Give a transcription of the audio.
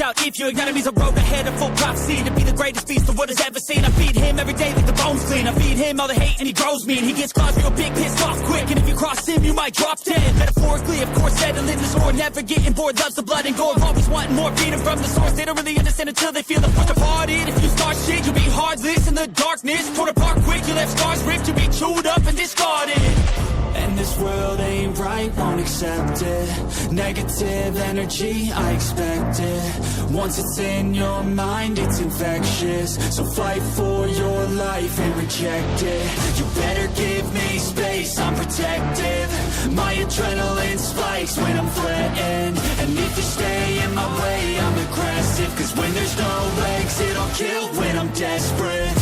out if your enemy's a road ahead of full prophecy. To be the greatest beast the world has ever seen. I feed him every day like the bones clean. I feed him all the hate and he grows me. And he gets claws real big, pissed off quick. And if you cross him, you might drop dead. Metaphorically, of course, settling the score. Never getting bored, loves the blood and gore. Always wanting more, feeding from the source. They don't really understand until they feel the force departed. If you start shit, you'll be heartless in the darkness. Torn apart quick, you left scars ripped. You'll be chewed up and discarded. And this world ain't right, won't accept it. Negative energy, I expect it. Once it's in your mind, it's infectious. So fight for your life and reject it. You better give me space, I'm protective. My adrenaline spikes when I'm threatened. And if you stay in my way, I'm aggressive. Cause when there's no exit, I'll kill when I'm desperate.